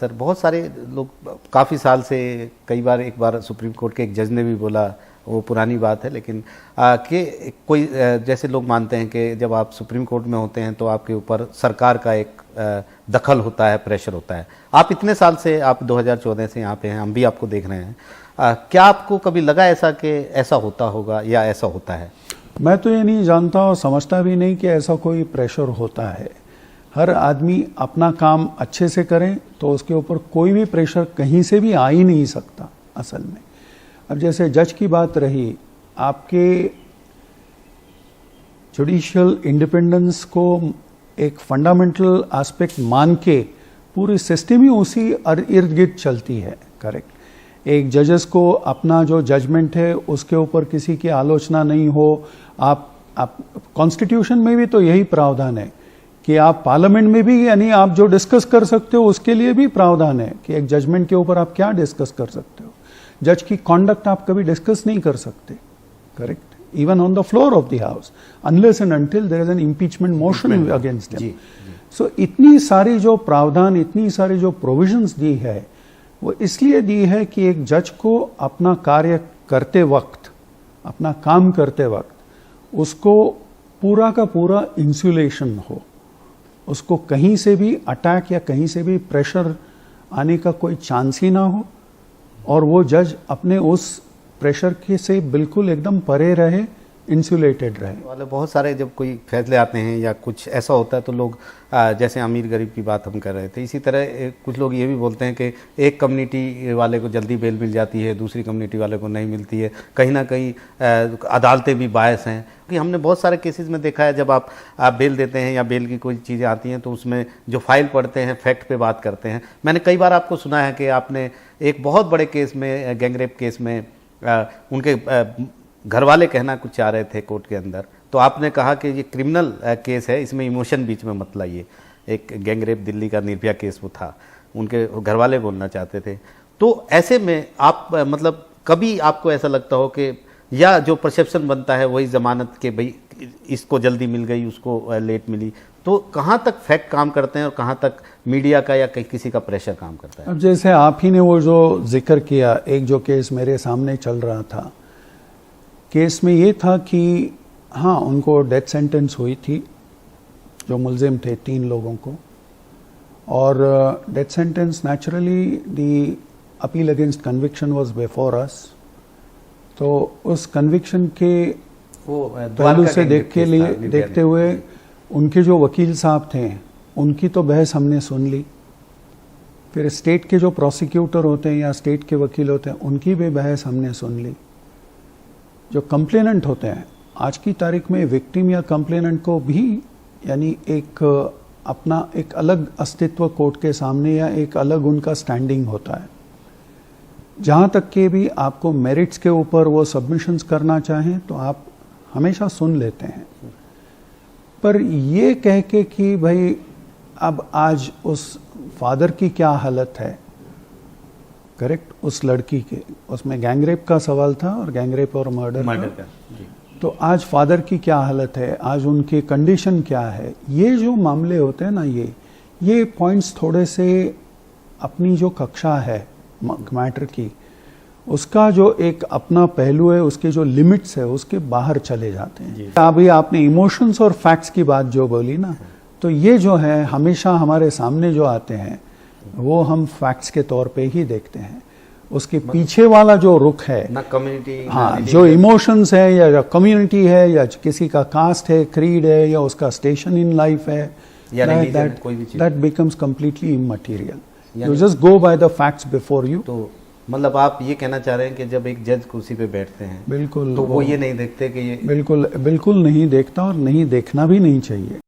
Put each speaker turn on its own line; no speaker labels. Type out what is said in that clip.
Sir, बहुत सारे लोग काफ़ी साल से, कई बार, एक बार सुप्रीम कोर्ट के एक जज ने भी बोला, वो पुरानी बात है, लेकिन कि कोई जैसे लोग मानते हैं कि जब आप सुप्रीम कोर्ट में होते हैं तो आपके ऊपर सरकार का एक दखल होता है, प्रेशर होता है। आप इतने साल से, आप 2014 से यहाँ पे हैं, हम भी आपको देख रहे हैं, क्या आपको कभी लगा ऐसा कि ऐसा होता होगा या ऐसा होता है?
मैं तो ये नहीं जानता और समझता भी नहीं कि ऐसा कोई प्रेशर होता है। हर आदमी अपना काम अच्छे से करे तो उसके ऊपर कोई भी प्रेशर कहीं से भी आ ही नहीं सकता असल में। अब जैसे जज की बात रही, आपके जुडिशियल इंडिपेंडेंस को एक फंडामेंटल एस्पेक्ट मान के पूरी सिस्टम ही उसी इर्द गिर्द चलती है, करेक्ट। एक जजेस को अपना जो जजमेंट है उसके ऊपर किसी की आलोचना नहीं हो। आप कॉन्स्टिट्यूशन में भी तो यही प्रावधान है कि आप पार्लियामेंट में भी, यानी आप जो डिस्कस कर सकते हो उसके लिए भी प्रावधान है कि एक जजमेंट के ऊपर आप क्या डिस्कस कर सकते हो। जज की कॉन्डक्ट आप कभी डिस्कस नहीं कर सकते, correct, even on the floor of the house, unless and until there is an impeachment motion against them. So इतनी सारी जो प्रावधान, इतनी सारी जो प्रोविजंस दी है, वो इसलिए दी है कि एक जज को अपना कार्य करते वक्त, अपना काम करते वक्त, उसको पूरा का पूरा इंसुलेशन हो, उसको कहीं से भी अटैक या कहीं से भी प्रेशर आने का कोई चांस ही ना हो, और वो जज अपने उस प्रेशर के से बिल्कुल एकदम परे रहे, इंसुलेटेड रहे।
वाले बहुत सारे जब कोई फैसले आते हैं या कुछ ऐसा होता है तो लोग, जैसे अमीर गरीब की बात हम कर रहे थे, इसी तरह कुछ लोग ये भी बोलते हैं कि एक कम्युनिटी वाले को जल्दी बेल मिल जाती है, दूसरी कम्युनिटी वाले को नहीं मिलती है। कहीं ना कहीं अदालतें भी बायस हैं, क्योंकि हमने बहुत सारे केसेस में देखा है, जब आप बेल देते हैं या बेल की कोई चीज़ें आती हैं तो उसमें जो फाइल पढ़ते हैं, फैक्ट पे बात करते हैं। मैंने कई बार आपको सुना है कि आपने एक बहुत बड़े केस में, गैंगरेप केस में, उनके घर वाले कहना कुछ चाह रहे थे कोर्ट के अंदर, तो आपने कहा कि ये क्रिमिनल केस है, इसमें इमोशन बीच में मत लाइए। एक गैंगरेप दिल्ली का निर्भया केस वो था, उनके घर वाले बोलना चाहते थे। तो ऐसे में आप, मतलब कभी आपको ऐसा लगता हो कि, या जो परसेप्शन बनता है वही जमानत के, भाई इसको जल्दी मिल गई, उसको लेट मिली, तो कहाँ तक फैक्ट काम करते हैं और कहाँ तक मीडिया का या किसी का प्रेशर काम करता है?
अब जैसे आप ही ने वो जो जिक्र किया, एक जो केस मेरे सामने चल रहा था, केस में ये था कि हाँ, उनको डेथ सेंटेंस हुई थी, जो मुलजिम थे 3 लोगों को, और death sentence naturally the appeal against conviction was before us. तो उस कन्विक्शन के पहलू से देखते हुए उनके जो वकील साहब थे, उनकी तो बहस हमने सुन ली। फिर स्टेट के जो प्रोसिक्यूटर होते हैं या स्टेट के वकील होते हैं, उनकी भी बहस हमने सुन ली। जो कंप्लेनेंट होते हैं, आज की तारीख में विक्टिम या कंप्लेनेंट को भी, यानी एक अपना एक अलग अस्तित्व कोर्ट के सामने या एक अलग उनका स्टैंडिंग होता है। जहाँ तक कि भी आपको मेरिट्स के ऊपर वो सबमिशंस करना चाहें तो आप हमेशा सुन लेते हैं, पर ये कह के कि भाई अब आज उस फादर की क्या हालत है, करेक्ट, उस लड़की के, उसमें गैंगरेप का सवाल था और गैंगरेप और मर्डर का। तो आज फादर की क्या हालत है, आज उनकी कंडीशन क्या है, ये जो मामले होते हैं ना, ये पॉइंट्स थोड़े से अपनी जो कक्षा है मैटर की, उसका जो एक अपना पहलू है, उसके जो लिमिट्स है, उसके बाहर चले जाते हैं। अभी आपने इमोशंस और फैक्ट्स की बात जो बोली ना, तो ये जो है हमेशा हमारे सामने जो आते हैं वो हम फैक्ट्स के तौर पे ही देखते हैं। उसके पीछे वाला जो रुख है
ना कम्युनिटी,
हाँ, जो इमोशंस है या कम्युनिटी है या किसी का कास्ट है, क्रीड है, या उसका स्टेशन इन लाइफ है, that becomes completely immaterial. You just go by the facts before you.
तो मतलब आप ये कहना चाह रहे हैं कि जब एक जज कुर्सी पे बैठते हैं,
बिल्कुल,
तो वो ये नहीं देखते कि ये,
बिल्कुल नहीं देखता और नहीं देखना भी नहीं चाहिए।